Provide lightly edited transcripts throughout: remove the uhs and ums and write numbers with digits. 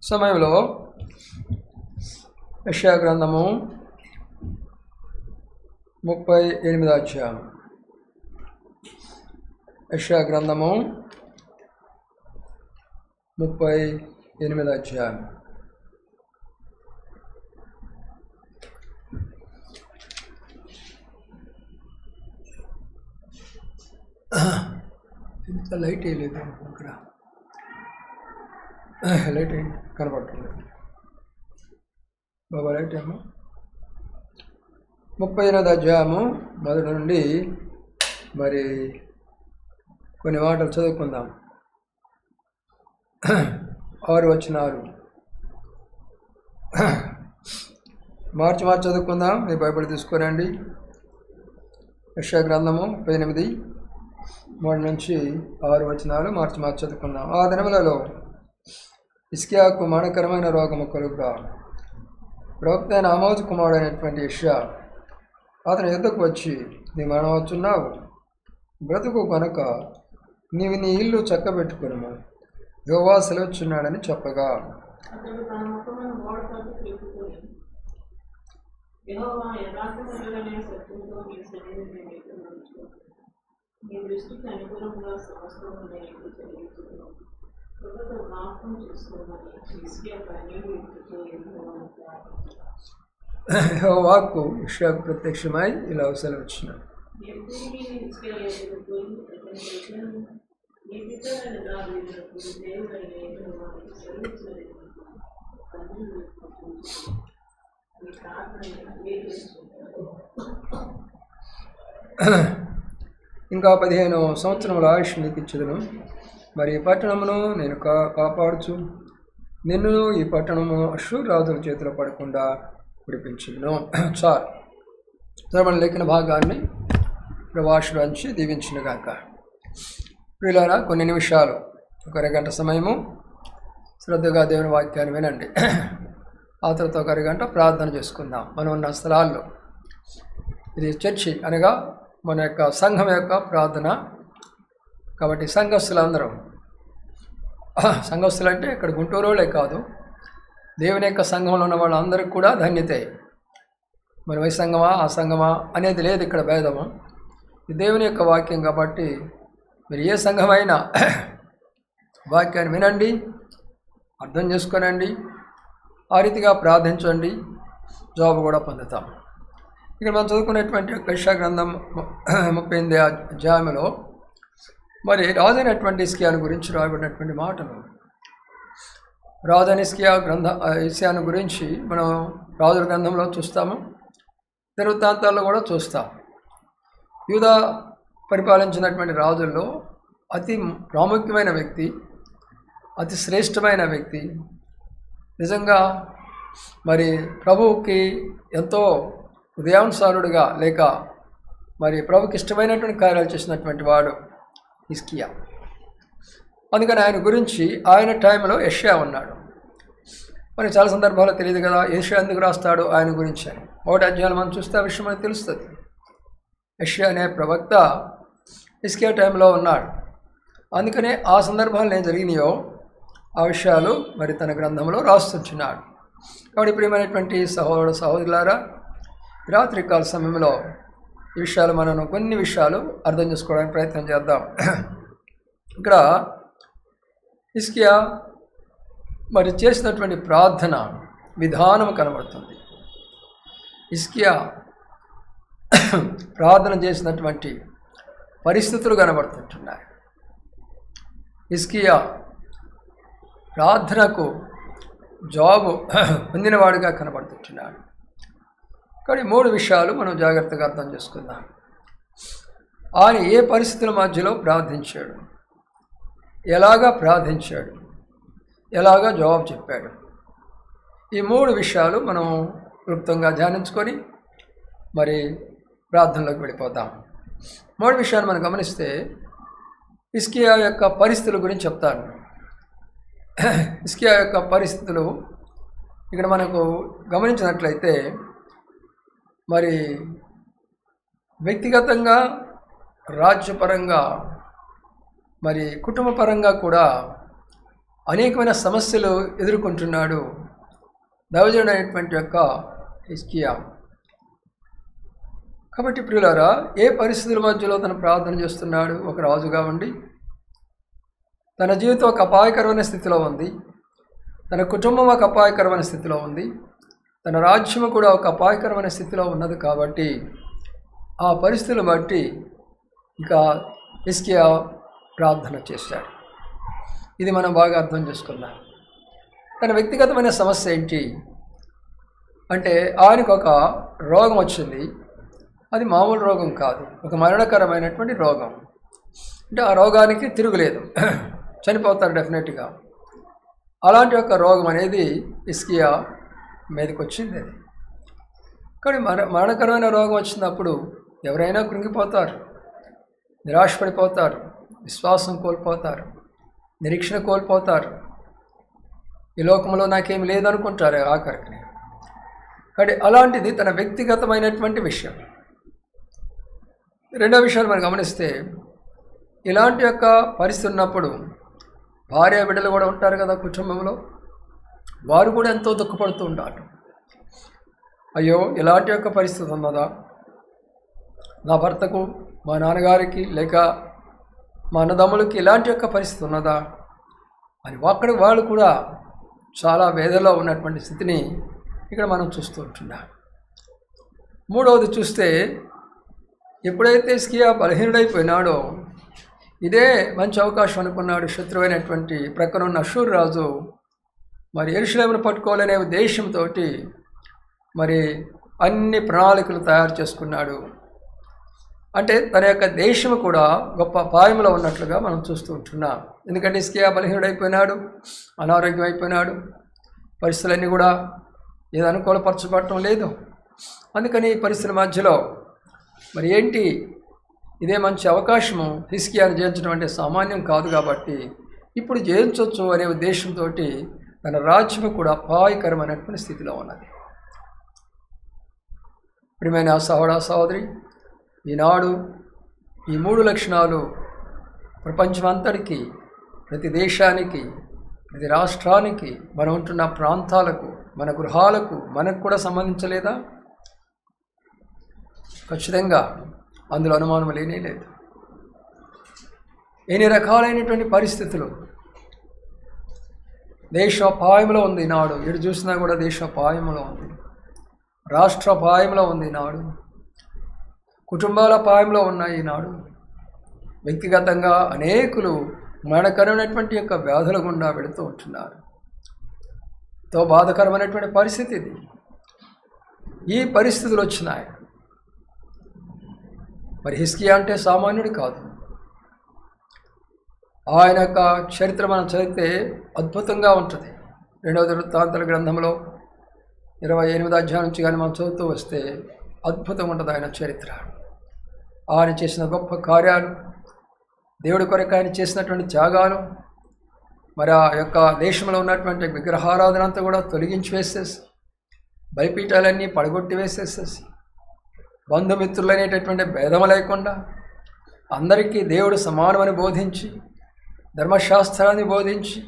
సమయంలో యెషయా గ్రంథము 38వ అధ్యాయం. యెషయా గ్రంథము 38వ అధ్యాయం. ఇంత లైట్ వేయలేదు అక్కడ, లైట్ ఏంటి కనపడట్లేదు బాబా, లైట్ ఏమో. 38వ అధ్యాయము మొదటి నుండి మరి కొన్ని మాటలు చదువుకుందాం. 6 వచనాలు మార్చి చదువుకుందాం. మీ బైబిల్ తీసుకురండి. యెషయా గ్రంథము 38 3 నుంచి 6 వచనాలు మార్చి చదువుకుందాం. ఆ దినములలో హిజ్కియాకు మరణకరమైన రోగము కలుగుగా ప్రవక్త అయిన ఆమోజు కుమారుడైనటువంటి యెషయా అతని యుద్ధకు వచ్చి, నీ మరణవచ్చున్నావు, బ్రతుకు కనుక నీవు నీ ఇల్లు చక్కబెట్టుకును, యెహోవా సెలవుచున్నాడని చెప్పగా, యెహోవాకు యెషయాకు ప్రత్యక్షమై ఇలా సెలవిచ్చినాడు. ఇంకా 15 సంవత్సరముల ఆయుష్ నీకు ఇచ్చేదను. మరి ఈ పట్టణమును నేను కాపాడుచు నిన్ను ఈ పట్టణము అష్షూరు రాజుల చేతిలో పడకుండా విడిపించును. చాలు. మన లేఖన భాగాన్ని ప్రభాషురాంచి దీవించునుగాక. ప్రియులారా, కొన్ని నిమిషాలు, ఒక అరగంట సమయము శ్రద్ధగా దేవుని వాక్యాన్ని వినండి. ఆ తర్వాత ఒక అరగంట ప్రార్థన చేసుకుందాం. మనం ఉన్న స్థలాల్లో ఇది చర్చి అనగా మన యొక్క సంఘం యొక్క ప్రార్థన. కాబట్టి సంఘస్థులందరూ, సంఘస్థులు అంటే ఇక్కడ గుంటూరులే కాదు, దేవుని యొక్క సంఘంలో ఉన్న వాళ్ళందరికీ కూడా ధన్యతే. మరి వై సంఘమా ఆ సంఘమా అనేది లేదు ఇక్కడ భేదము. ఇది దేవుని యొక్క వాక్యం కాబట్టి మీరు ఏ సంఘమైనా వాక్యాన్ని వినండి, అర్థం చేసుకోనండి, ఆ రీతిగా ప్రార్థించండి, జాబ్ కూడా పొందుతాం. ఇక్కడ మనం చదువుకునేటువంటి యెషయా గ్రంథం 38వ అధ్యాయంలో మరి రాజైనటువంటి హిజ్కియాను గురించి రాయబడినటువంటి మాటలు. రాజైన హిజ్కియాను గురించి మనం రాజుల గ్రంథంలో చూస్తాము, వృత్తాంతాల్లో కూడా చూస్తాం. యూదా పరిపాలించినటువంటి రాజుల్లో అతి ప్రాముఖ్యమైన వ్యక్తి, అతి శ్రేష్టమైన వ్యక్తి, నిజంగా మరి ప్రభువుకి ఎంతో హృదయానుసారుడుగా లేక మరి ప్రభుకి ఇష్టమైనటువంటి కార్యాలు చేసినటువంటి వాడు హిజ్కియా. అందుకని ఆయన గురించి ఆయన టైంలో యెషయా ఉన్నాడు. మనకి చాలా సందర్భాల్లో తెలియదు కదా యెషయా ఎందుకు రాస్తాడు ఆయన గురించి అని. 1వ అధ్యాయం మనం చూస్తే ఆ విషయం మనకు తెలుస్తుంది. యెషయా అనే ప్రవక్త హిజ్కియా టైంలో ఉన్నాడు. అందుకనే ఆ సందర్భాలు ఏం జరిగినాయో ఆ విషయాలు మరి తన గ్రంథంలో రాస్తున్నాడు. కాబట్టి ప్రియమైనటువంటి సహోదరులారా, రాత్రికాల సమయంలో ఈ విషయాలు మనం కొన్ని విషయాలు అర్థం చేసుకోవడానికి ప్రయత్నం చేద్దాం. ఇక్కడ హిజ్కియా మరి చేసినటువంటి ప్రార్థన విధానం కనబడుతుంది. హిజ్కియా ప్రార్థన చేసినటువంటి పరిస్థితులు కనబడుతుంటున్నాయి. హిజ్కియా ప్రార్థనకు జాబు పొందినవాడుగా కనబడుతుంటున్నాడు. కానీ 3 విషయాలు మనం జాగ్రత్తగా అర్థం చేసుకుందాం. ఆయన ఏ పరిస్థితుల మధ్యలో ప్రార్థించాడు, ఎలాగా ప్రార్థించాడు, ఎలాగా జవాబు చెప్పాడు. ఈ 3 విషయాలు మనం క్లుప్తంగా ధ్యానించుకొని మరి ప్రార్థనలోకి వెళ్ళిపోతాం. 3 విషయాలు మనం గమనిస్తే హిజ్కియా యొక్క పరిస్థితుల గురించి చెప్తాను. హిజ్కియా యొక్క పరిస్థితులు ఇక్కడ మనకు గమనించినట్లయితే మరి వ్యక్తిగతంగా, రాజ్యపరంగా, మరి కుటుంబపరంగా కూడా అనేకమైన సమస్యలు ఎదుర్కొంటున్నాడు దైవజనుడైనటువంటి యొక్క హిజ్కియా. కాబట్టి ప్రియులారా, ఏ పరిస్థితుల మధ్యలో తను ప్రార్థన చేస్తున్నాడు? ఒక రాజుగా ఉండి తన జీవితం ఒక అపాయకరమైన స్థితిలో ఉంది, తన కుటుంబం ఒక అపాయకరమైన స్థితిలో ఉంది, తన రాజ్యము కూడా ఒక అపాయకరమైన స్థితిలో ఉన్నది. కాబట్టి ఆ పరిస్థితులు బట్టి ఇక హిజ్కియా ప్రార్థన చేశాడు. ఇది మనం బాగా అర్థం చేసుకుందాం. తన వ్యక్తిగతమైన సమస్య ఏంటి అంటే, ఆయనకు ఒక రోగం వచ్చింది. అది మామూలు రోగం కాదు, ఒక మరణకరమైనటువంటి రోగం. అంటే ఆ రోగానికి తిరుగులేదు, చనిపోతారు డెఫినెట్గా. అలాంటి ఒక రోగం అనేది హిజ్కియా మీదకి వచ్చింది. అది కానీ మరణకరమైన రోగం వచ్చినప్పుడు ఎవరైనా కృంగిపోతారు, నిరాశపడిపోతారు, విశ్వాసం కోల్పోతారు, నిరీక్షణ కోల్పోతారు. ఈ లోకంలో నాకేం లేదనుకుంటారు ఆఖరికి. కానీ అలాంటిది తన వ్యక్తిగతమైనటువంటి విషయం. రెండో విషయాలు మనం గమనిస్తే, ఇలాంటి యొక్క పరిస్థితి ఉన్నప్పుడు భార్య బిడ్డలు కూడా ఉంటారు కదా కుటుంబంలో, వారు కూడా ఎంతో దుఃఖపడుతూ ఉంటారు. అయ్యో, ఇలాంటి యొక్క పరిస్థితి ఉన్నదా నా భర్తకు, మా నాన్నగారికి, లేక మా అన్నదమ్ములకి ఇలాంటి యొక్క పరిస్థితి ఉన్నదా అని వాళ్ళు కూడా చాలా వేదనలో ఉన్నటువంటి స్థితిని ఇక్కడ మనం చూస్తూ ఉంటున్నాం. మూడవది చూస్తే, ఎప్పుడైతే హిజ్కియా బలహీనుడైపోయినాడో ఇదే మంచి అవకాశం అనుకున్నాడు. శత్రువైనటువంటి ప్రక్కనున్న అష్షూరు రాజు మరి యెరూషలేమును పట్టుకోవాలనే ఉద్దేశంతో మరి అన్ని ప్రణాళికలు తయారు చేసుకున్నాడు. అంటే తన యొక్క దేశము కూడా గొప్ప అపాయంలో ఉన్నట్లుగా మనం చూస్తూ ఉంటున్నాం. ఎందుకంటే హిజ్కియా బలహీనుడైపోయినాడు, అనారోగ్యం అయిపోయినాడు, పరిస్థితులన్నీ కూడా ఏదో అనుకూలపరచబడటం లేదు. అందుకని ఈ పరిస్థితుల మధ్యలో మరి ఏంటి, ఇదే మంచి అవకాశము హిజ్కియాను జయించడం అంటే సామాన్యం కాదు. కాబట్టి ఇప్పుడు జయించవచ్చు అనే ఉద్దేశంతో తన రాజ్యము కూడా అపాయకరమైనటువంటి స్థితిలో ఉన్నది. ప్రియమైన సహోదర సహోదరి, ఈనాడు ఈ 3 లక్షణాలు ప్రపంచమంతటికి, ప్రతి దేశానికి, ప్రతి రాష్ట్రానికి, మనం ఉంటున్న ప్రాంతాలకు, మన గృహాలకు, మనకు కూడా సంబంధించలేదా? ఖచ్చితంగా అందులో అనుమానం లేనే లేదు. ఎన్ని రకాలైనటువంటి పరిస్థితులు, దేశం అపాయంలో ఉంది ఈనాడు. ఎటు చూసినా కూడా దేశం అపాయంలో ఉంది, రాష్ట్ర అపాయంలో ఉంది ఈనాడు, కుటుంబాల అపాయంలో ఉన్నాయి ఈనాడు. వ్యక్తిగతంగా అనేకులు మరణకరమైనటువంటి యొక్క వ్యాధుల గుండా వెళుతూ ఉంటున్నారు. ఎంతో బాధకరమైనటువంటి పరిస్థితి ఇది. ఈ పరిస్థితులు వచ్చినాయి. మరి హిజ్కియా అంటే సామాన్యుడు కాదు. ఆయన యొక్క చరిత్ర మనం చదివితే అద్భుతంగా ఉంటుంది. 2వ వృత్తాంతాల గ్రంథంలో 28వ అధ్యాయం నుంచి కానీ మనం చదువుతూ వస్తే అద్భుతంగా ఉంటుంది ఆయన చరిత్ర. ఆయన చేసిన గొప్ప కార్యాలు, దేవుడి కొరకు ఆయన చేసినటువంటి త్యాగాలు, మరి ఆ యొక్క దేశంలో ఉన్నటువంటి విగ్రహారాధన అంతా కూడా తొలగించి వేసేసి, బలిపీఠాలన్నీ పడగొట్టి వేసేసేసి, బంధుమిత్రులనేటటువంటి భేదము లేకుండా అందరికీ దేవుడు సమానమని బోధించి, ధర్మశాస్త్రాన్ని బోధించి,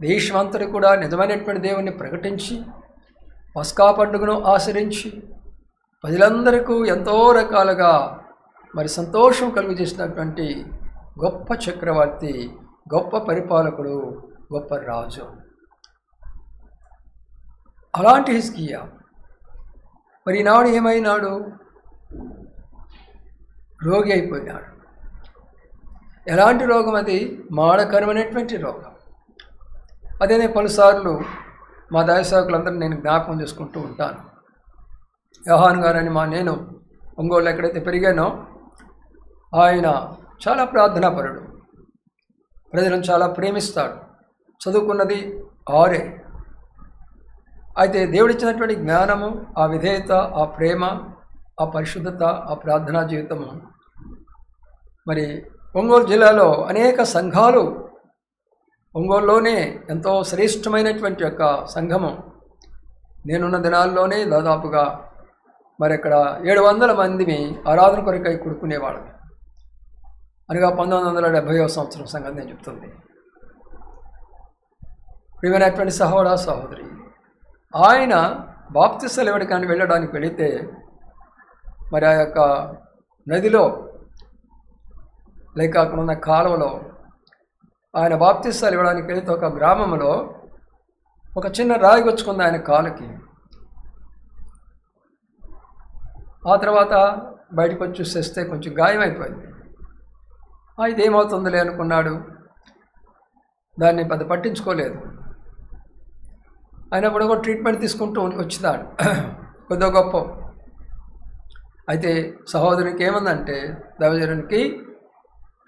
దేశమంతటి కూడా నిజమైనటువంటి దేవుణ్ణి ప్రకటించి, పస్కా పండుగను ఆచరించి, ప్రజలందరికీ ఎంతో రకాలుగా మరి సంతోషం కలుగు చేసినటువంటి గొప్ప చక్రవర్తి, గొప్ప పరిపాలకుడు, గొప్ప రాజు. అలాంటి హిజ్కియా మరి ఈనాడు ఏమైనాడు? రోగి అయిపోయినాడు. ఎలాంటి రోగం అది? మానకరమైనటువంటి రోగం. అదే నేను పలుసార్లు మా దైవసేవకులందరూ నేను జ్ఞాపకం చేసుకుంటూ ఉంటాను. యోహాన్ గారని నేను ఒంగోలు ఎక్కడైతే పెరిగానో, ఆయన చాలా ప్రార్థనాపరుడు, ప్రజలను చాలా ప్రేమిస్తాడు, చదువుకున్నది 6. అయితే దేవుడిచ్చినటువంటి జ్ఞానము, ఆ విధేయత, ఆ ప్రేమ, ఆ పరిశుద్ధత, ఆ ప్రార్థనా జీవితము మరి ఒంగోలు జిల్లాలో అనేక సంఘాలు, ఒంగోలులోనే ఎంతో శ్రేష్టమైనటువంటి యొక్క సంఘము, నేనున్న దినాల్లోనే దాదాపుగా మరి అక్కడ 700 మందిని ఆరాధన కొరకై కూడుకునేవాళ్ళం. అనగా 1970వ సంవత్సరం సంగతి నేను చెప్తుంది. ప్రియమైనటువంటి సహోదర సహోదరి, ఆయన బాప్తిసాలు ఇవ్వడానికి వెళ్ళడానికి వెళితే మరి ఆ యొక్క నదిలో లేక అక్కడ ఉన్న కాలువలో ఆయన బాప్తిసాలు ఇవ్వడానికి వెళితే ఒక గ్రామంలో ఒక చిన్న రాయి వచ్చుకుంది ఆయన కాలుకి. ఆ తర్వాత బయటకు వచ్చి చూసేస్తే కొంచెం గాయమైపోయింది. ఇదేమవుతుందిలే అనుకున్నాడు, దాన్ని పెద్ద పట్టించుకోలేదు. అయినప్పుడు కూడా ట్రీట్మెంట్ తీసుకుంటూ వచ్చినాడు కొద్దిగా గొప్ప. అయితే సహోదరునికి ఏముందంటే దైవజనునికి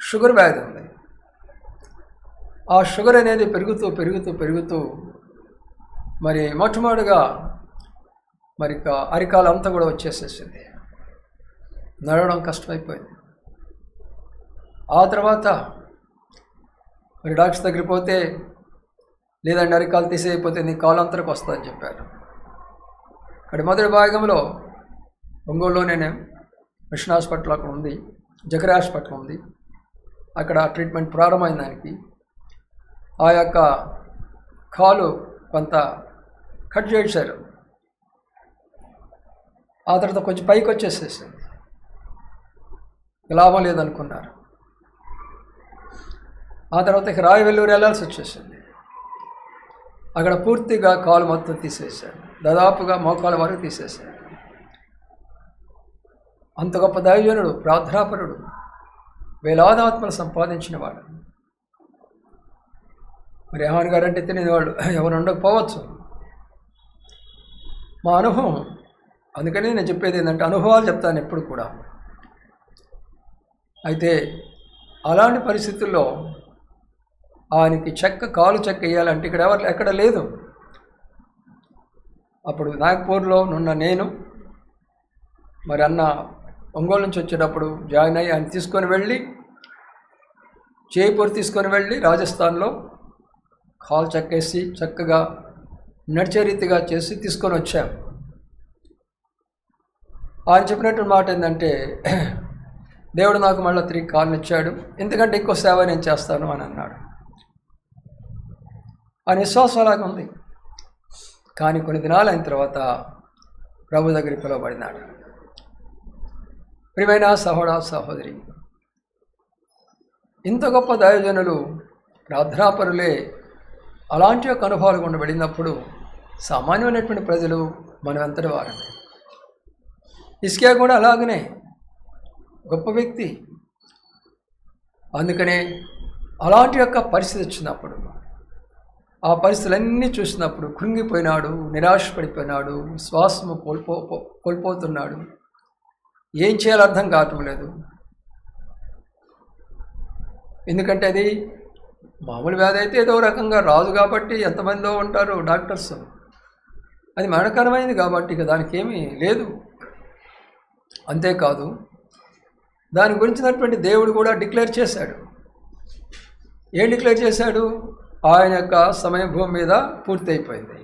షుగర్ వ్యాధి ఉంది. ఆ షుగర్ అనేది పెరుగుతూ పెరుగుతూ పెరుగుతూ మరి మొట్టమొదటిగా మరి అరికాలు అంతా కూడా వచ్చేసేసింది, నడవడం కష్టమైపోయింది. ఆ తర్వాత మరి డాక్టర్ దగ్గరికి పోతే లేదండి అరికాలు తీసేయకపోతే నీ కాలు అంతరకు వస్తుందని చెప్పారు. అక్కడ మొదటి భాగంలో ఒంగోలులోనే మిషన్ హాస్పిటల్ అక్కడ ఉంది, జకరా హాస్పిటల్ ఉంది. అక్కడ ట్రీట్మెంట్ ప్రారంభమైన దానికి ఆ యొక్క కాలు కొంత కట్ చేశారు. ఆ తర్వాత కొంచెం పైకి వచ్చేసేసింది, లాభం లేదనుకున్నారు. ఆ తర్వాత ఇక రాయవెల్లూరు వెళ్ళాల్సి వచ్చేసింది. అక్కడ పూర్తిగా కాలు మొత్తం తీసేశాడు, దాదాపుగా మోకాల వరకు తీసేశాడు. అంత గొప్ప దైవజనుడు, ప్రార్థనాపరుడు, వేలాది ఆత్మలు సంపాదించిన వాడు. మరి యోహాను గారు అంటే తెలియనివాడు ఎవరు ఉండకపోవచ్చు. మా అనుభవం, అందుకని నేను చెప్పేది ఏంటంటే అనుభవాలు చెప్తాను ఎప్పుడు కూడా. అయితే అలాంటి పరిస్థితుల్లో ఆయనకి కాలు చెక్క వేయాలంటే ఇక్కడ ఎక్కడ లేదు. అప్పుడు నాగపూర్లో నున్న నేను మరి అన్న ఒంగోలు నుంచి వచ్చేటప్పుడు జాయిన్ అయ్యి ఆయన తీసుకొని వెళ్ళి జైపూర్ తీసుకొని వెళ్ళి రాజస్థాన్లో కాలు చెక్కేసి చక్కగా నడిచే రీతిగా చేసి తీసుకొని వచ్చాం. ఆయన చెప్పినటువంటి మాట ఏంటంటే దేవుడు నాకు మళ్ళీ తిరిగి కాలునిచ్చాడు, ఎందుకంటే ఎక్కువ సేవ నేను చేస్తాను అని అన్నాడు. ఆయన విశ్వాసం అలాగే ఉంది. కానీ కొన్ని దినాలు అయిన తర్వాత ప్రభు దగ్గరికి పిలువబడినాడు. ప్రియమైన సహోదర సహోదరి, ఇంత గొప్ప దైవజనులు ప్రార్థనాపరులే అలాంటి యొక్క అనుభవాలు గుండా వెళ్ళినప్పుడు సామాన్యమైనటువంటి ప్రజలు మనం ఎంతటి వారమే. హిజ్కియా కూడా అలాగనే గొప్ప వ్యక్తి. అందుకనే అలాంటి యొక్క పరిస్థితి వచ్చినప్పుడు, ఆ పరిస్థితులన్నీ చూసినప్పుడు కృంగిపోయినాడు, నిరాశపడిపోయినాడు, శ్వాసము కోల్పోతున్నాడు. ఏం చేయాలో అర్థం కావటం లేదు. ఎందుకంటే అది మామూలు వ్యాధి అయితే ఏదో రకంగా రాజు కాబట్టి ఎంతమందిలో ఉంటారు డాక్టర్స్, అది మరణకరమైనది కాబట్టి ఇక దానికి ఏమీ లేదు. అంతేకాదు దాని గురించినటువంటి దేవుడు కూడా డిక్లేర్ చేశాడు. ఏం డిక్లేర్ చేశాడు? ఆయన యొక్క సమయం భూమి మీద పూర్తయిపోయింది.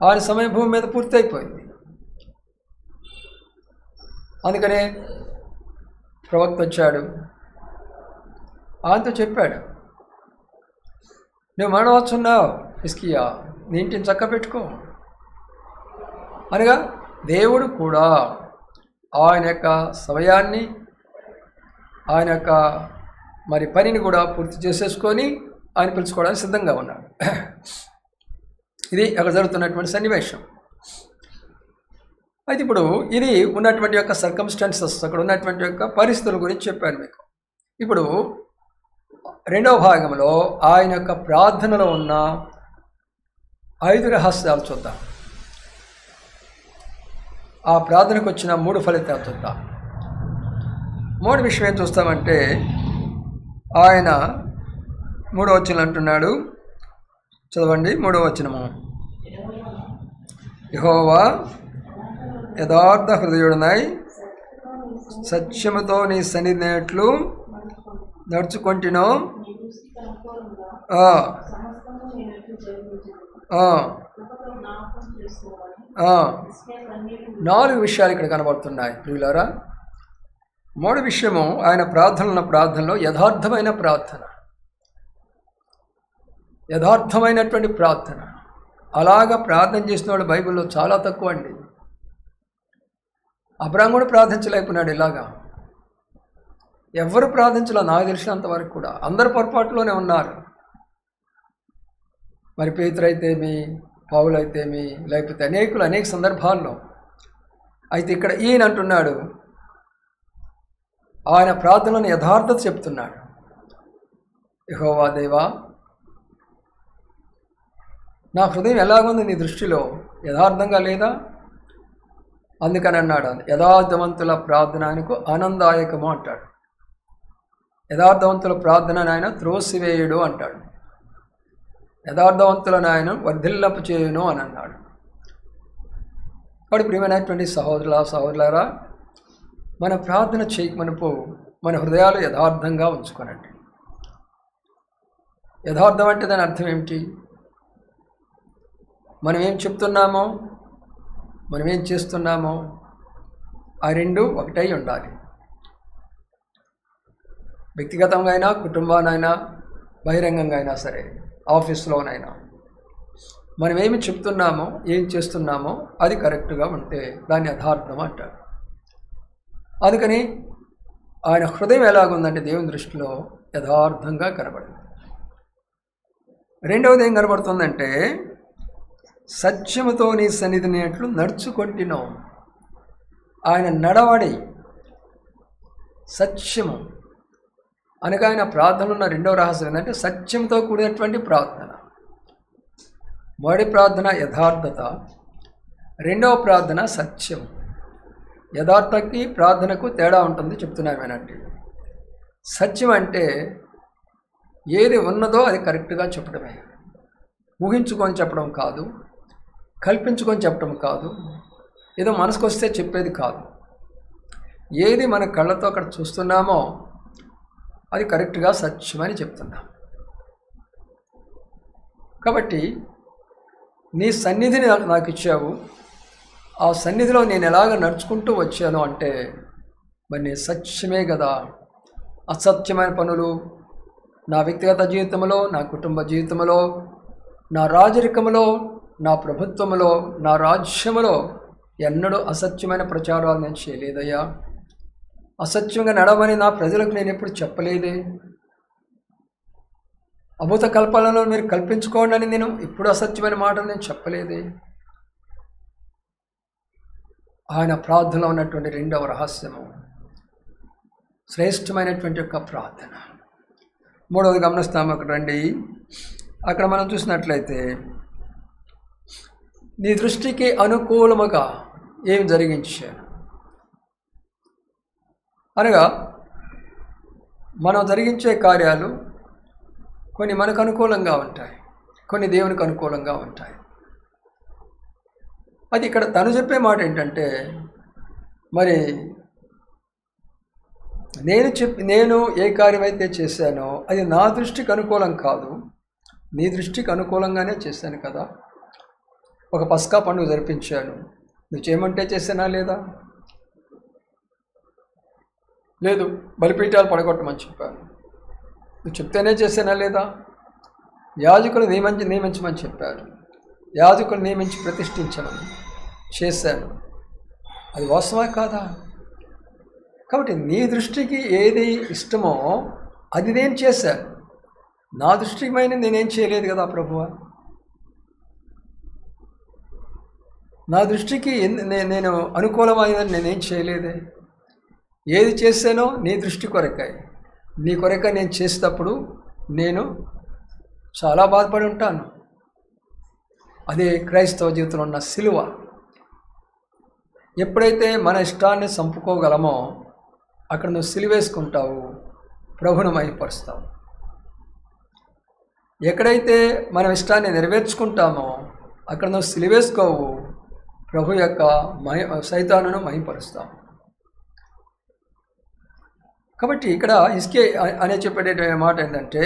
ఆయన సమయం భూమి మీద పూర్తయిపోయింది. అందుకనే ప్రవక్త వచ్చాడు, ఆయనతో చెప్పాడు, నువ్వు మరణవచ్చున్నావు హిజ్కియా, నీ ఇంటిని చక్క పెట్టుకో అనగా దేవుడు కూడా ఆయన యొక్క సమయాన్ని, ఆయన యొక్క మరి పనిని కూడా పూర్తి చేసేసుకొని ఆయన పిలుచుకోవడానికి సిద్ధంగా ఉన్నాడు. ఇది అక్కడ జరుగుతున్నటువంటి సన్నివేశం. అయితే ఇప్పుడు ఇది ఉన్నటువంటి యొక్క సర్కమ్స్టాన్సెస్, అక్కడ ఉన్నటువంటి యొక్క పరిస్థితుల గురించి చెప్పాను మీకు. ఇప్పుడు రెండవ భాగంలో ఆయన యొక్క ప్రార్థనలో ఉన్న 5 రహస్యాలు చూద్దాం. ఆ ప్రార్థనకు వచ్చిన 3 ఫలితాలు చూద్దాం. మొదటి విషయం ఏం చూస్తామంటే, ఆయన 3వ వచనం అంటున్నాడు, చదవండి 3వ వచనము. యెహోవా యథార్థ హృదయుడనై సత్యముతో నీ సన్నిధినట్లు నడుచుకొంటినో. 4 విషయాలు ఇక్కడ కనబడుతున్నాయి ప్రియులారా. మొదటి విషయము, ఆయన ప్రార్థనలో యథార్థమైన ప్రార్థన. యథార్థమైనటువంటి ప్రార్థన. అలాగా ప్రార్థన చేసిన వాళ్ళు బైబిల్లో చాలా తక్కువ అండి. అబ్రాహాము కూడా ప్రార్థించలేకపోయినాడు ఇలాగా. ఎవరు ప్రార్థించలే నాకు తెలిసినంత వరకు కూడా. అందరు పొరపాటులోనే ఉన్నారు. మరి పేతురు అయితేమి, పౌలు అయితేమి, లేకపోతే అనేక సందర్భాల్లో. అయితే ఇక్కడ ఈయన అంటున్నాడు, ఆయన ప్రార్థనలను యథార్థత చెప్తున్నాడు. యెహోవా దేవా, నా హృదయం ఎలాగుంది నీ దృష్టిలో, యథార్థంగా లేదా? అందుకని అన్నాడు, యథార్థవంతుల ప్రార్థన ఆయనకు ఆనందాయకము అంటాడు. యథార్థవంతుల ప్రార్థనను ఆయన త్రోసివేయుడు అంటాడు. యథార్థవంతులను ఆయన వర్ధిల్లపు చేయును అని అన్నాడు. వాడు ప్రియమైనటువంటి సహోదరులారా, మన ప్రార్థన చేయకమనుపు మన హృదయాలు యథార్థంగా ఉంచుకోనండి. యథార్థం అంటే దాని అర్థం ఏమిటి? మనం ఏం చెప్తున్నామో, మనం ఏం చేస్తున్నామో ఆ రెండు ఒకటై ఉండాలి. వ్యక్తిగతంగా అయినా, కుటుంబానైనా, బహిరంగంగా అయినా సరే, ఆఫీస్లోనైనా మనం ఏమి చెప్తున్నామో, ఏం చేస్తున్నామో అది కరెక్ట్గా ఉంటే దాన్ని యథార్థం అంటారు. అందుకని ఆయన హృదయం ఎలాగుందంటే దేవుని దృష్టిలో యథార్థంగా కనబడింది. రెండవది ఏం కనబడుతుందంటే, సత్యముతో నీ సన్నిధిని అట్లు నడుచుకొంటినో. ఆయన నడవడి సత్యము అనగా ఆయన ప్రార్థనలో ఉన్న రెండవ రహస్యం ఏంటంటే సత్యంతో కూడినటువంటి ప్రార్థన. మొదటి ప్రార్థన యథార్థత, రెండవ ప్రార్థన సత్యం. యథార్థకి ప్రార్థనకు తేడా ఉంటుంది చెప్తున్నాను వినండి. సత్యం అంటే ఏది ఉన్నదో అది కరెక్ట్గా చెప్పడమే. ఊహించుకొని చెప్పడం కాదు, కల్పించుకొని చెప్పడం కాదు, ఏదో మనసుకు వస్తే చెప్పేది కాదు. ఏది మన కళ్ళతో అక్కడ చూస్తున్నామో అది కరెక్ట్గా సత్యమని చెప్తున్నాం. కాబట్టి నీ సన్నిధిని నాకు ఇచ్చావు, ఆ సన్నిధిలో నేను ఎలాగ నడుచుకుంటూ వచ్చాను అంటే మరి నేను సత్యమే కదా. అసత్యమైన పనులు నా వ్యక్తిగత జీవితంలో, నా కుటుంబ జీవితంలో, నా రాజరికంలో, నా ప్రభుత్వంలో, నా రాజ్యములో ఎన్నడూ అసత్యమైన ప్రచారాలు నేను చేయలేదయ్యా. అసత్యంగా నడవని నా ప్రజలకు నేను ఎప్పుడు చెప్పలేదే. అభూత కల్పనలో మీరు కల్పించుకోండి అని నేను ఎప్పుడు అసత్యమైన మాటలు నేను చెప్పలేదే. ఆయన ప్రార్థనలో ఉన్నటువంటి రెండవ రహస్యము శ్రేష్టమైనటువంటి యొక్క ప్రార్థన. మూడవది గమనిస్తాము, అక్కడ రండి. అక్కడ మనం చూసినట్లయితే నీ దృష్టికి అనుకూలముగా ఏం జరిగించాను అనగా, మనం జరిగించే కార్యాలు కొన్ని మనకు అనుకూలంగా ఉంటాయి, కొన్ని దేవునికి అనుకూలంగా ఉంటాయి. అది ఇక్కడ తను చెప్పే మాట ఏంటంటే, మరి నేను ఏ కార్యమైతే చేశానో అది నా దృష్టికి అనుకూలం కాదు, నీ దృష్టికి అనుకూలంగానే చేశాను కదా. ఒక పస్కా పండుగ జరిపించాను, నువ్వు చేయమంటే చేసానా లేదా? లేదు, బలిపీఠాలు పడగొట్టమని చెప్పాను, నువ్వు చెప్తేనే చేసానా లేదా? యాజకులు నియమించమని చెప్పారు, యాజకులు నియమించి ప్రతిష్ఠించమని చేశాను, అది వాస్తవమే కాదా? కాబట్టి నీ దృష్టికి ఏది ఇష్టమో అది నేను చేశాను, నా దృష్టికి నేనేం చేయలేదు కదా ప్రభువా. నా దృష్టికి నేను అనుకూలమైనది నేనేం చేయలేదే. ఏది చేశానో నీ దృష్టి కొరకాయి, నీ కొరక నేను చేసేటప్పుడు నేను చాలా బాధపడి ఉంటాను. అదే క్రైస్తవ జీవితంలో ఉన్న సిలువ. ఎప్పుడైతే మన ఇష్టాన్ని చంపుకోగలమో అక్కడ నువ్వు సిలువేసుకుంటావు, ప్రభువును మహిమపరుస్తావు. ఎక్కడైతే మనం ఇష్టాన్ని నెరవేర్చుకుంటామో అక్కడ నువ్వు సిలువేసుకోవు, ప్రభు యొక్క సైతానును మహిమపరుస్తావు. కాబట్టి ఇక్కడ హిజ్కియా అనే చెప్పే మాట ఏంటంటే,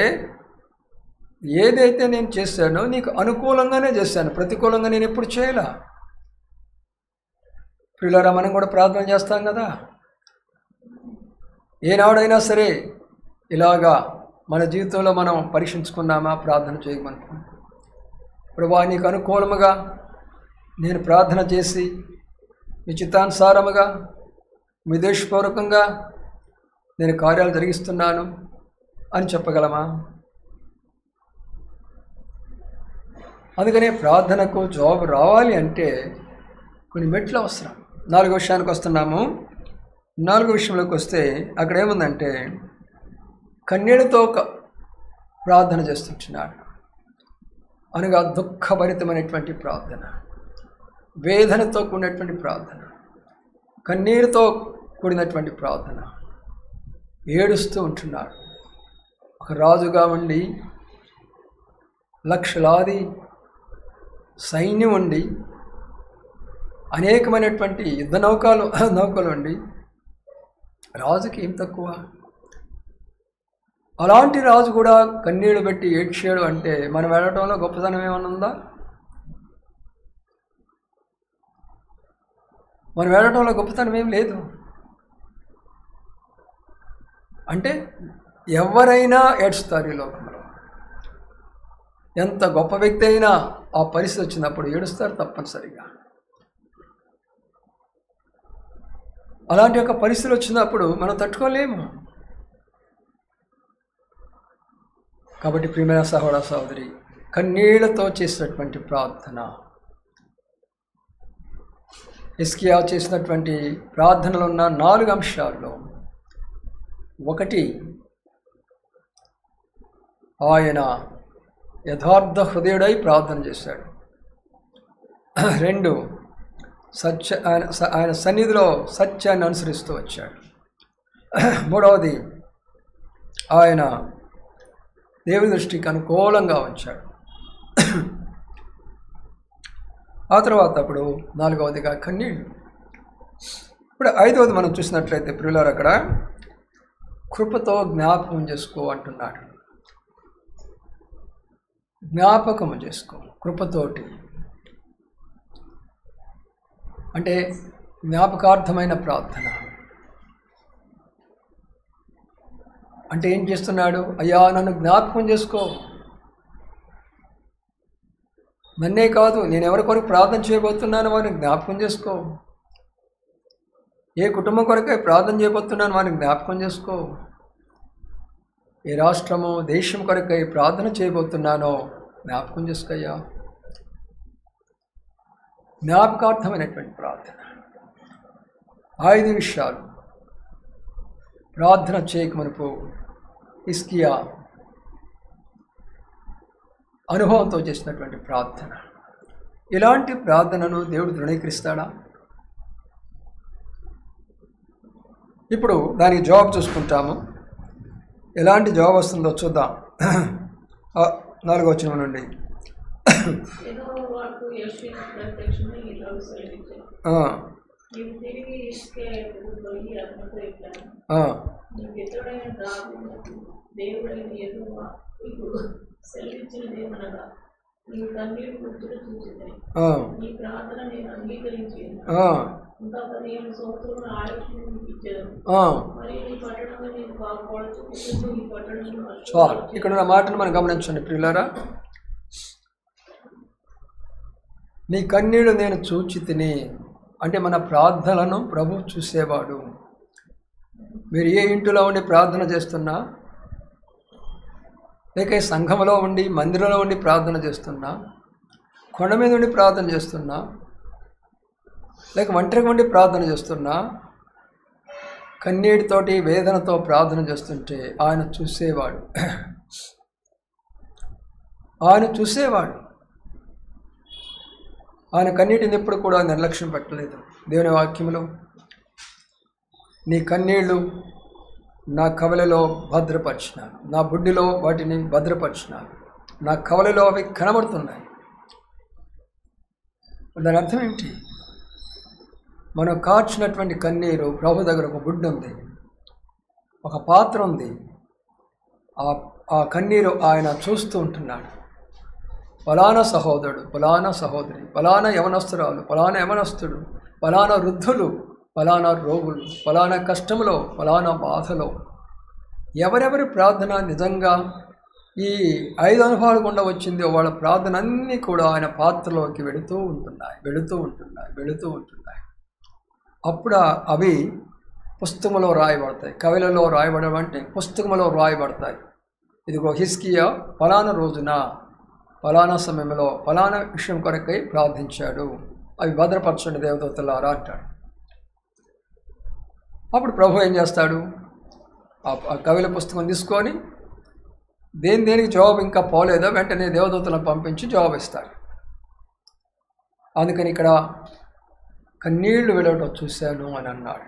ఏదైతే నేను చేశానో నీకు అనుకూలంగానే చేశాను, ప్రతికూలంగా నేను ఎప్పుడు చేయలా. ప్రియులారా, మనం కూడా ప్రార్థన చేస్తాం కదా. ఏనాడైనా సరే ఇలాగా మన జీవితంలో మనం పరీక్షించుకున్నామా? ప్రార్థన చేయమనుకున్నాం. ప్రభువా, నీకు అనుకూలముగా నేను ప్రార్థన చేసి మీ చిత్తానుసారముగా మీ ఉద్దేశపూర్వకంగా నేను కార్యాలు జరిగిస్తున్నాను అని చెప్పగలమా? అందుకనే ప్రార్థనకు జవాబు రావాలి అంటే కొన్ని మెట్లు అవసరం. 4వ విషయానికి వస్తున్నాము. 4వ విషయంలోకి వస్తే అక్కడ ఏముందంటే కన్నీళ్లతో ప్రార్థన చేస్తుంటున్నాడు. అనగా దుఃఖభరితమైనటువంటి ప్రార్థన, వేదనతో కూడినటువంటి ప్రార్థన, కన్నీరుతో కూడినటువంటి ప్రార్థన, ఏడుస్తూ ఉంటున్నాడు. ఒక రాజుగా ఉండి లక్షలాది సైన్యం ఉండి అనేకమైనటువంటి యుద్ధ నౌకలు ఉండి రాజుకి ఏం తక్కువ? అలాంటి రాజు కూడా కన్నీళ్లు పెట్టి ఏడ్చాడు అంటే మనం వెళ్ళటంలో గొప్పతనం ఏమైనా ఉందా? మనం వెళ్ళటంలో గొప్పతనం ఏం లేదు. అంటే ఎవరైనా ఏడుస్తారు ఈ లోకంలో. ఎంత గొప్ప వ్యక్తి అయినా ఆ పరిస్థితి వచ్చినప్పుడు ఏడుస్తారు తప్పనిసరిగా. అలాంటి ఒక పరిస్థితులు వచ్చినప్పుడు మనం తట్టుకోలేము. కాబట్టి ప్రియమైన సహోదర సహోదరి, కన్నీళ్లతో చేసినటువంటి ప్రార్థన, హిజ్కియా చేసినటువంటి ప్రార్థనలు ఉన్న 4 అంశాల్లో ఒకటి, ఆయన యథార్థ హృదయుడై ప్రార్థన చేశాడు. 2, ఆయన సన్నిధిలో సత్యాన్ని అనుసరిస్తూ వచ్చాడు. 3వది, ఆయన దేవుని దృష్టికి అనుకూలంగా ఉంచాడు. ఆ తర్వాత అప్పుడు 4వదిగా కన్నీళ్ళు. ఇప్పుడు 5వది మనం చూసినట్లయితే ప్రియులారా, అక్కడ కృపతో జ్ఞాపకం చేసుకో అంటున్నాడు. జ్ఞాపకం చేసుకో కృపతోటి, అంటే జ్ఞాపకార్థమైన ప్రార్థన. అంటే ఏం చేస్తున్నాడు? అయ్యా, నన్ను జ్ఞాపకం చేసుకో. నన్నే కాదు, నేను ఎవరి కొరకు ప్రార్థన చేయబోతున్నాను వారిని జ్ఞాపకం చేసుకో. ఏ కుటుంబం కొరకై ప్రార్థన చేయబోతున్నాను వారిని జ్ఞాపకం చేసుకో. ఏ రాష్ట్రము దేశం కొరకై ప్రార్థన చేయబోతున్నానో జ్ఞాపకం చేసుకోయ్యా. జ్ఞాపకార్థమైనటువంటి ప్రార్థన. 5 విషయాలు ప్రార్థన చేయకమునుపు హిజ్కియా అనుభవంతో చేసినటువంటి ప్రార్థన. ఇలాంటి ప్రార్థనను దేవుడు ధృవీకరిస్తాడా? ఇప్పుడు దానికి జవాబు చూసుకుంటాము. ఎలాంటి జవాబు వస్తుందో చూద్దాం. 4వ వచనం నుండి ఇక్కడ ఉన్న మాటను మనం గమనించండి ప్రియులారా. నీ కన్నీళ్లు నేను చూచి తిని, అంటే మన ప్రార్థనలను ప్రభు చూసేవాడు. మీరు ఏ ఇంటిలో ఉండి ప్రార్థన చేస్తున్నా, లేక సంఘంలో ఉండి మందిరంలో ఉండి ప్రార్థన చేస్తున్నా, కొండ మీద ఉండి ప్రార్థన చేస్తున్నా, లేక ఒంటరిగా ఉండి ప్రార్థన చేస్తున్నా, కన్నీటితోటి వేదనతో ప్రార్థన చేస్తుంటే ఆయన చూసేవాడు. ఆయన చూసేవాడు. ఆయన కన్నీటిని ఎప్పుడు కూడా నిర్లక్ష్యం పెట్టలేదు. దేవుని వాక్యములో నీ కన్నీళ్లు నా కవలలో భద్రపరిచినాను, నా బుడ్డిలో వాటిని భద్రపరిచినాను, నా కవలలో అవి కనబడుతున్నాయి. దాని అర్థం ఏమిటి? మనం కార్చినటువంటి కన్నీరు ప్రభు దగ్గర ఒక బుడ్డి ఉంది, ఒక పాత్ర ఉంది. ఆ కన్నీరు ఆయన చూస్తూ ఉంటున్నాడు. ఫలానా సహోదరుడు, ఫలానా సహోదరి, ఫలానా యవనస్తురాలు, ఫలానా యవనస్తుడు, ఫలానా వృద్ధులు, ఫలానా రోగులు, ఫలానా కష్టములో, ఫలానా బాధలో ఎవరెవరి ప్రార్థన నిజంగా ఈ 5 అనుభవాలు గుండా వచ్చిందో వాళ్ళ ప్రార్థన అన్నీ కూడా ఆయన పాత్రలోకి వెళుతూ ఉంటున్నాయి. అప్పుడు అవి పుస్తకంలో రాయబడతాయి. కవిలలో రాయబడడం అంటే పుస్తకంలో రాయబడతాయి. ఇదిగో హిజ్కియా ఫలానా రోజున ఫలానా సమయంలో ఫలానా విషయం కొరకై ప్రార్థించాడు, అవి భద్రపరచండి దేవదూతలారా అంటాడు. అప్పుడు ప్రభు ఏం చేస్తాడు? ఆ కవిల పుస్తకం తీసుకొని దేనికి జవాబు ఇంకా పోలేదో వెంటనే దేవదూతలను పంపించి జవాబు ఇస్తాడు. అందుకని ఇక్కడ కన్నీళ్లు వెళ్ళటం చూశాను అని అన్నాడు.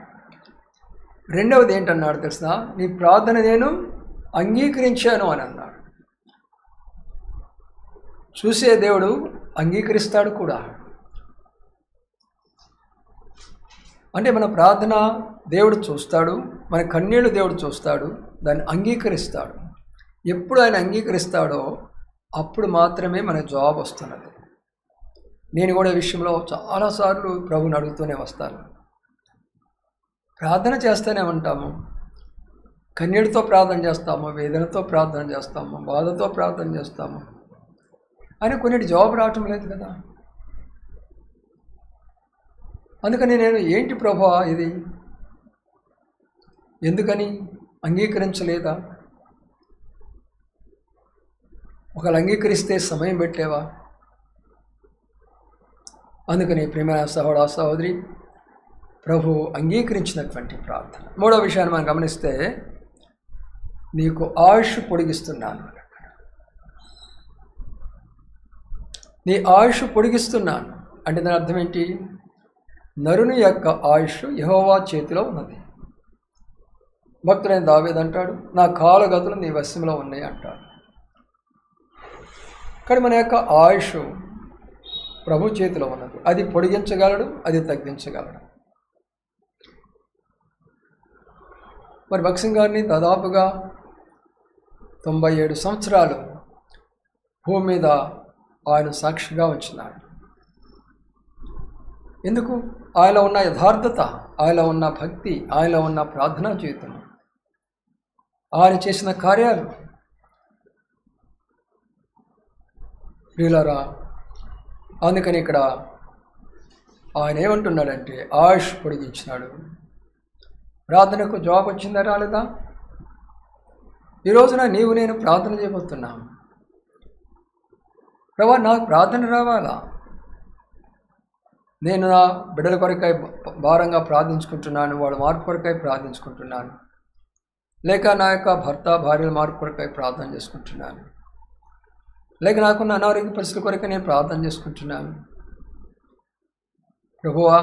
రెండవది ఏంటన్నాడు తెలుసా? నీ ప్రార్థన నేను అంగీకరించాను అని అన్నాడు. చూసే దేవుడు అంగీకరిస్తాడు కూడా. అంటే మన ప్రార్థన దేవుడు చూస్తాడు, మన కన్నీళ్లు దేవుడు చూస్తాడు, దాన్ని అంగీకరిస్తాడు. ఎప్పుడు ఆయన అంగీకరిస్తాడో అప్పుడు మాత్రమే మన జవాబు వస్తున్నది. నేను కూడా ఈ విషయంలో చాలాసార్లు ప్రభుని అడుగుతూనే వస్తాను. ప్రార్థన చేస్తూనే ఉంటాము, కన్నీటితో ప్రార్థన చేస్తాము, వేదనతో ప్రార్థన చేస్తాము, బాధతో ప్రార్థన చేస్తాము, అని కొన్నిటి జవాబు రావటం లేదు కదా. అందుకని నేను ఏంటి ప్రభువా ఇది, ఎందుకని అంగీకరించలేదా? ఒకళ్ళు అంగీకరిస్తే సమయం పెట్టేవా? అందుకని ప్రియమైన సహోదర సహోదరి, ప్రభు అంగీకరించినటువంటి ప్రార్థన. మూడో విషయాన్ని మనం గమనిస్తే, నీకు ఆయుష్ పొడిగిస్తున్నాను. నీ ఆయుష్ పొడిగిస్తున్నాను అంటే దాని అర్థం ఏంటి? నరుని యొక్క ఆయుష్ యెహోవా చేతిలో ఉన్నది. భక్తుడైన దావీదు అంటాడు, నా కాలగతులు నీ వశంలో ఉన్నాయి అంటాడు. కానీ మన యొక్క ఆయుష్ ప్రభు చేతిలో ఉన్నది. అది పొడిగించగలడు, అది తగ్గించగలడు. మరి భక్సింగ్ గారిని దాదాపుగా 97 సంవత్సరాలు భూమి మీద ఆయన సాక్షిగా ఉంచినాడు. ఎందుకు? ఆయనలో ఉన్న యథార్థత, ఆయనలో ఉన్న భక్తి, ఆయనలో ఉన్న ప్రార్థనా జీవితం, ఆయన చేసిన కార్యాలు. ప్రియులారా, అందుకని ఇక్కడ ఆయన ఏమంటున్నాడంటే ఆయుష్ పొడిగించినాడు. ప్రార్థనకు జవాబు వచ్చిందా రాలేదా? ఈ రోజున నీవు నేను ప్రార్థన చేయబోతున్నాం. ప్రభా, నాకు ప్రార్థన రావాలా? నేను నా బిడ్డల కొరకై భారంగా ప్రార్థించుకుంటున్నాను, వాళ్ళ మార్పు కొరకై ప్రార్థించుకుంటున్నాను, లేక నా యొక్క భర్త భార్యల మార్పు కొరకై ప్రార్థన చేసుకుంటున్నాను, లేక నాకున్న అనారోగ్య పరిస్థితుల కొరకై నేను ప్రార్థన చేసుకుంటున్నాను. ప్రభువా,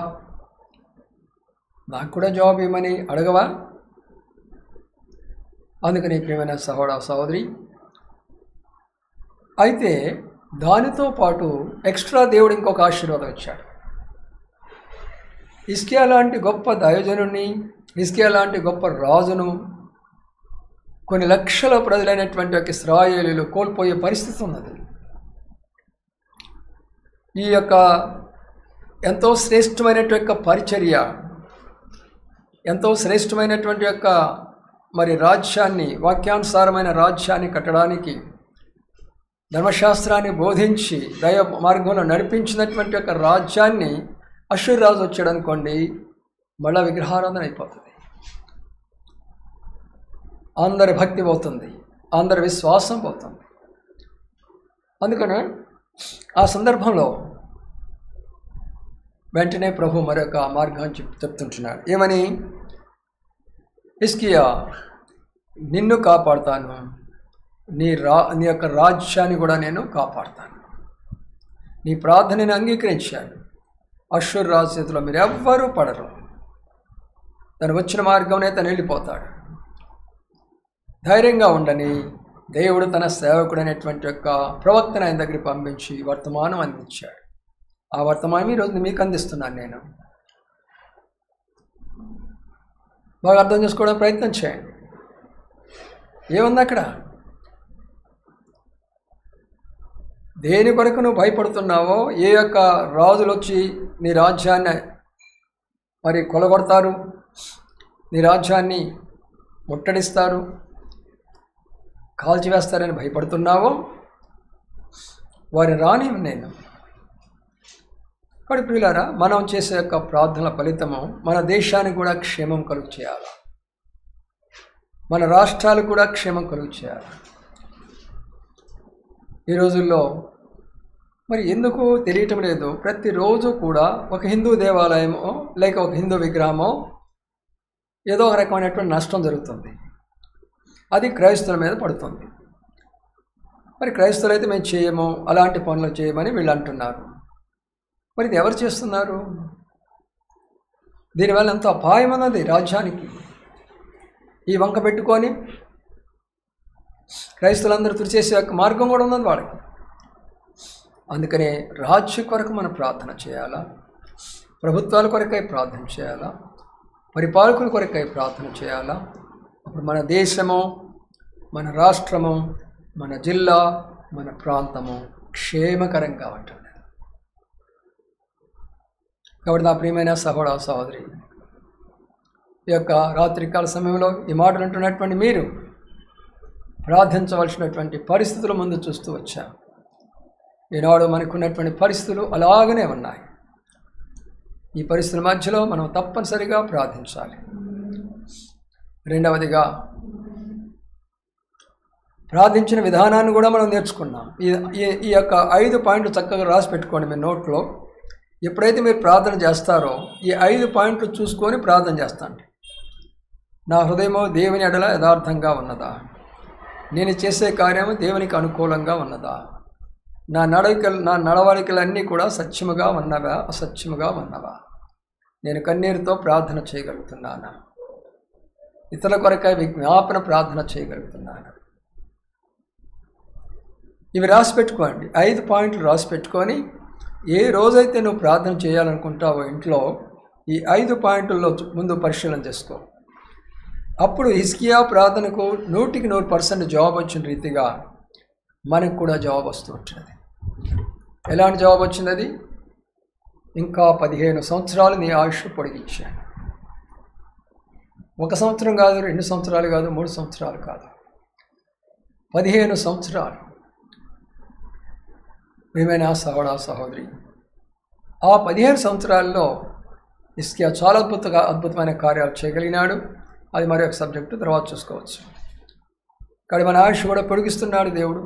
నాకు కూడా జవాబు ఇవ్వమని అడగవా? అందుకని ప్రియమైన సహోదర సహోదరి, అయితే దానితో పాటు ఎక్స్ట్రా దేవుడు ఇంకొక ఆశీర్వాదం ఇచ్చాడు. హిజ్కియా లాంటి గొప్ప దైవజనుడిని, హిజ్కియా లాంటి గొప్ప రాజును కొన్ని లక్షల ప్రజలైనటువంటి యొక్క ఇశ్రాయేలీయులు కోల్పోయే పరిస్థితి ఉన్నది. ఈ యొక్క ఎంతో శ్రేష్టమైనటువంటి యొక్క పరిచర్య, ఎంతో శ్రేష్టమైనటువంటి యొక్క మరి రాజ్యాన్ని, వాక్యానుసారమైన రాజ్యాన్ని కట్టడానికి, ధర్మశాస్త్రాన్ని బోధించి దయ మార్గంలో నడిపించినటువంటి యొక్క రాజ్యాన్ని అష్షూరు రాజు వచ్చాడు అనుకోండి, మళ్ళా విగ్రహారాధన అయిపోతుంది. అందరి భక్తి పోతుంది, అందరి విశ్వాసం పోతుంది. అందుకనే ఆ సందర్భంలో వెంటనే ప్రభు మరొక మార్గాన్ని చెప్తుంటున్నాడు. ఏమని? హిజ్కియా, నిన్ను కాపాడుతాను, నీ యొక్క రాజ్యాన్ని కూడా నేను కాపాడుతాను. నీ ప్రార్థనని అంగీకరించాను. అష్షూరు రాజు చేతిలో మీరు ఎవ్వరూ పడరు. తను వచ్చిన మార్గంనే తను వెళ్ళిపోతాడు. ధైర్యంగా ఉండని దేవుడు తన సేవకుడైనటువంటి యొక్క ప్రవక్తను ఆయన దగ్గరికి పంపించి వర్తమానం అందించాడు. ఆ వర్తమానం ఈరోజు మీకు అందిస్తున్నాను. నేను బాగా అర్థం చేసుకోవడం ప్రయత్నం చేయండి. ఏముంది అక్కడ? దేని కొరకు నువ్వు భయపడుతున్నావో, ఏ యొక్క రాజులు వచ్చి నీ రాజ్యాన్ని మరి కొలగొడతారు, నీ రాజ్యాన్ని ముట్టడిస్తారు, కాల్చివేస్తారని భయపడుతున్నావో వారిని రాని నేను. కాబట్టి ప్రియులారా, మనం చేసే యొక్క ప్రార్థనల ఫలితము మన దేశానికి కూడా క్షేమం కలుగు చేయాలి, మన రాష్ట్రాలకు కూడా క్షేమం కలుగు చేయాలి. ఈ రోజుల్లో మరి ఎందుకు తెలియటం లేదు, ప్రతిరోజు కూడా ఒక హిందూ దేవాలయమో లేక ఒక హిందూ విగ్రహమో ఏదో ఒక రకమైనటువంటి నష్టం జరుగుతుంది. అది క్రైస్తవుల మీద పడుతుంది. మరి క్రైస్తవులు అయితే మేము చేయము, అలాంటి పనులు చేయమని వీళ్ళు అంటున్నారు. మరి ఇది ఎవరు చేస్తున్నారు? దీనివల్ల ఎంతో అపాయం అన్నది రాజ్యానికి. ఈ వంక పెట్టుకొని క్రైస్తవులందరూ తుడిచేసే యొక్క మార్గం కూడా ఉన్నది వాళ్ళకి. అందుకనే రాజ్య కొరకు మనం ప్రార్థన చేయాలా, ప్రభుత్వాల కొరకై ప్రార్థన చేయాలా, పరిపాలకుల కొరకై ప్రార్థన చేయాలా. అప్పుడు మన దేశము, మన రాష్ట్రము, మన జిల్లా, మన ప్రాంతము క్షేమకరంగా ఉంటుంది. కాబట్టి నా ప్రియమైన సహోదర సహోదరి, ఈ యొక్క రాత్రికాల సమయంలో ఈ మాటలు అంటున్నటువంటి మీరు ప్రార్థించవలసినటువంటి పరిస్థితుల ముందు చూస్తూ వచ్చాం. ఈనాడు మనకున్నటువంటి పరిస్థితులు అలాగనే ఉన్నాయి. ఈ పరిస్థితుల మధ్యలో మనం తప్పనిసరిగా ప్రార్థించాలి. రెండవదిగా, ప్రార్థించిన విధానాన్ని కూడా మనం నేర్చుకున్నాం. ఈ యొక్క 5 పాయింట్లు చక్కగా రాసి పెట్టుకోండి మీ నోట్లో. ఎప్పుడైతే మీరు ప్రార్థన చేస్తారో ఈ 5 పాయింట్లు చూసుకొని ప్రార్థన చేస్తాండి. నా హృదయము దేవుని ఎడల యథార్థంగా ఉన్నదా? నేను చేసే కార్యము దేవునికి అనుకూలంగా ఉన్నదా? నా నడవడికలన్నీ కూడా సత్యముగా ఉన్నవా, అసత్యముగా ఉన్నవా? నేను కన్నీరుతో ప్రార్థన చేయగలుగుతున్నానా? ఇతరుల కొరకై విజ్ఞాపన ప్రార్థన చేయగలుగుతున్నాను? ఇవి రాసి పెట్టుకోండి. 5 పాయింట్లు రాసి పెట్టుకొని ఏ రోజైతే నువ్వు ప్రార్థన చేయాలనుకుంటావో ఇంట్లో ఈ 5 పాయింట్లలో ముందు పరిశీలన చేసుకో. అప్పుడు హిజ్కియా ప్రార్థనకు 100% జవాబు వచ్చిన రీతిగా మనకు కూడా జవాబు వస్తూ ఉంటుంది. ఎలాంటి జవాబు వచ్చింది? అది ఇంకా 15 సంవత్సరాలు నీ ఆయుష్ పొడిగించాను. 1 సంవత్సరం కాదు, 2 సంవత్సరాలు కాదు, 3 సంవత్సరాలు కాదు, 15 సంవత్సరాలు. ప్రియమైన సహోదర సహోదరి, ఆ 15 సంవత్సరాల్లో హిజ్కియా చాలా అద్భుతమైన కార్యాలు చేయగలిగినాడు. అది మరి ఒక సబ్జెక్టు, తర్వాత చూసుకోవచ్చు. కానీ మన ఆయుష్ కూడా పొడిగిస్తున్నాడు దేవుడు.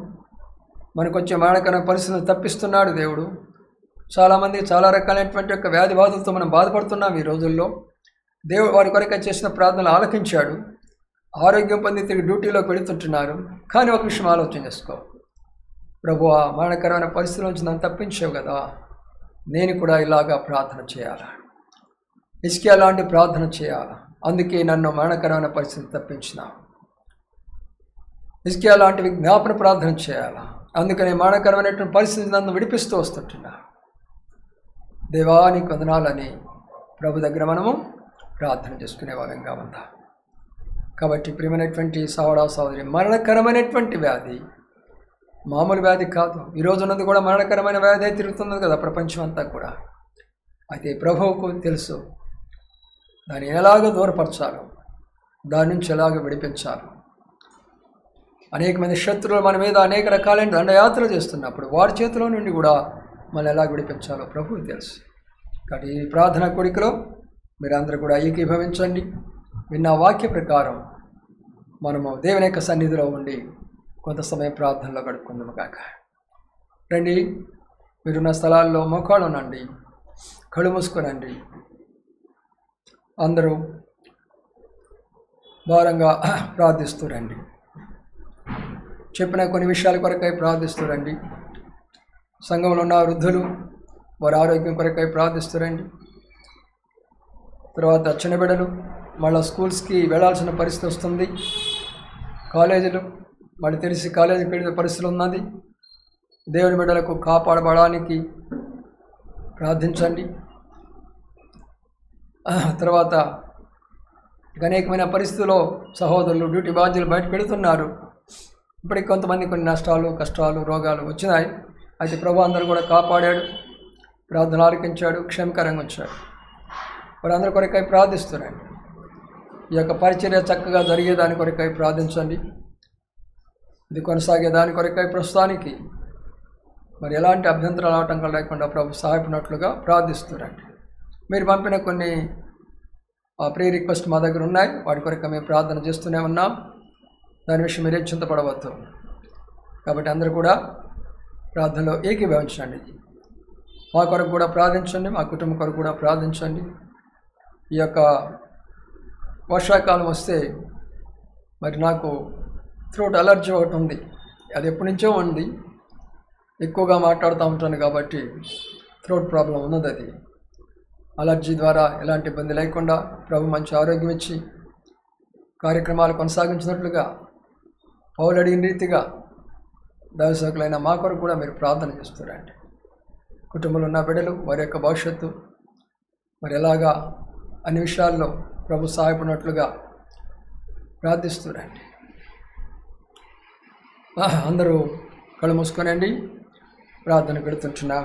మనకు వచ్చే మరణకరమైన పరిస్థితులను తప్పిస్తున్నాడు దేవుడు. చాలామంది చాలా రకాలైనటువంటి యొక్క వ్యాధి బాధలతో మనం బాధపడుతున్నాం ఈ రోజుల్లో. దేవుడు వారి కొరకు చేసిన ప్రార్థనలు ఆలకించాడు. ఆరోగ్యం పొంది తిరిగి డ్యూటీలోకి వెళుతుంటున్నారు. కానీ ఒక విషయం ఆలోచన చేసుకో, ప్రభువా, మరణకరమైన పరిస్థితుల నుంచి నన్ను తప్పించావు కదా, నేను కూడా ఇలాగా ప్రార్థన చేయాలా, హిజ్కియా లాంటి ప్రార్థన చేయాలా. అందుకే నన్ను మరణకరమైన పరిస్థితి తప్పించినావు. హిజ్కియా లాంటి విజ్ఞాపన ప్రార్థన చేయాలా. అందుకని మరణకరమైనటువంటి పరిస్థితి నన్ను విడిపిస్తూ వస్తుంటున్నా. దేవా, నీకు వందనాలని ప్రభు దగ్గర మనము ప్రార్థన చేసుకునే వాళ్ళంగా ఉందా. కాబట్టి ప్రియమైనటువంటి సహోదర సహోదరి, మరణకరమైనటువంటి వ్యాధి మామూలు వ్యాధి కాదు. ఈరోజు ఉన్నది కూడా మరణకరమైన వ్యాధి తిరుగుతున్నది కదా ప్రపంచం అంతా కూడా. అయితే ప్రభువుకు తెలుసు దాన్ని ఎలాగో దూరపరచాలో, దాని నుంచి ఎలాగ విడిపించాలో. అనేక మంది శత్రువులు మన మీద అనేక రకాలైన దండయాత్రలు చేస్తున్నప్పుడు వారి చేతిలో నుండి కూడా మనం ఎలా విడిపించాలో ప్రభువు తెలుసు. కాబట్టి ఈ ప్రార్థనా కోడికలో మీరందరూ కూడా ఏకీభవించండి. విన్న వాక్య ప్రకారం మనము దేవుని యొక్క సన్నిధిలో ఉండి కొంత సమయం ప్రార్థనలో గడుపుకుందాము కాక. రండి, మీరున్న స్థలాల్లో మోకాళ్ళునండి, కళ్ళు మూసుకొనండి. అందరూ భారంగా ప్రార్థిస్తూ రండి. చెప్పిన కొన్ని విషయాల కొరకై ప్రార్థిస్తూ రండి. సంఘంలో ఉన్న వృద్ధులు వారి ఆరోగ్యం కొరకై ప్రార్థిస్తూ రండి. తర్వాత చిన్న బిడ్డలు మళ్ళీ స్కూల్స్కి వెళ్ళాల్సిన పరిస్థితి వస్తుంది. కాలేజీలు మళ్ళీ తెలిసి కాలేజీకి వెళ్ళే పరిస్థితి ఉన్నది. దేవుని బిడ్డలకు కాపాడబడడానికి ప్రార్థించండి. తర్వాత అనేకమైన పరిస్థితుల్లో సహోదరులు డ్యూటీ బాధ్యులు బయటకు వెళుతున్నారు. ఇప్పటికి కొంతమంది కొన్ని నష్టాలు, కష్టాలు, రోగాలు వచ్చినాయి. అయితే ప్రభు అందరూ కూడా కాపాడాడు, ప్రార్థన ఆలకించాడు, క్షేమకరంగా ఉంచాడు. వారందరి కొరకై ప్రార్థిస్తున్నాడు. ఈ యొక్క పరిచర్య చక్కగా జరిగేదాని కొరకై ప్రార్థించండి. ఇది కొనసాగే దాని కొరకై ప్రస్తుతానికి మరి ఎలాంటి అభ్యంతరాలు ఆటంకాలు లేకుండా ప్రభు సహాయపడినట్లుగా ప్రార్థిస్తున్నారండి. మీరు పంపిన కొన్ని ప్రే రిక్వెస్ట్ మా దగ్గర ఉన్నాయి. వాటి కొరకు మేము ప్రార్థన చేస్తూనే ఉన్నాం. దాని విషయం మీరే చింతపడవద్దు. కాబట్టి అందరూ కూడా ప్రార్థనలో ఏకీభవించండి. మా కొరకు కూడా ప్రార్థించండి, మా కుటుంబం కొరకు కూడా ప్రార్థించండి. ఈ యొక్క వర్షాకాలం వస్తే మరి నాకు థ్రోట్ అలర్జీ ఒకటి ఉంది. అది ఎప్పటి నుంచో ఉంది. ఎక్కువగా మాట్లాడుతూ ఉంటాను కాబట్టి థ్రోట్ ప్రాబ్లం ఉన్నది. అది అలర్జీ ద్వారా ఎలాంటి ఇబ్బంది లేకుండా ప్రభు మంచి ఆరోగ్యం ఇచ్చి కార్యక్రమాలు కొనసాగించినట్లుగా పౌలు అడిగిన రీతిగా దైవసేవకులైన మా కొరకు కూడా మీరు ప్రార్థన చేస్తున్నారండి. కుటుంబంలో ఉన్న బిడ్డలు వారి యొక్క భవిష్యత్తు మరి ఎలాగా అన్ని విషయాల్లో ప్రభు సహాయపడినట్లుగా ప్రార్థిస్తున్నారండి. అందరూ కళ్ళు మూసుకొనండి, ప్రార్థన పెడుతుంటున్నా.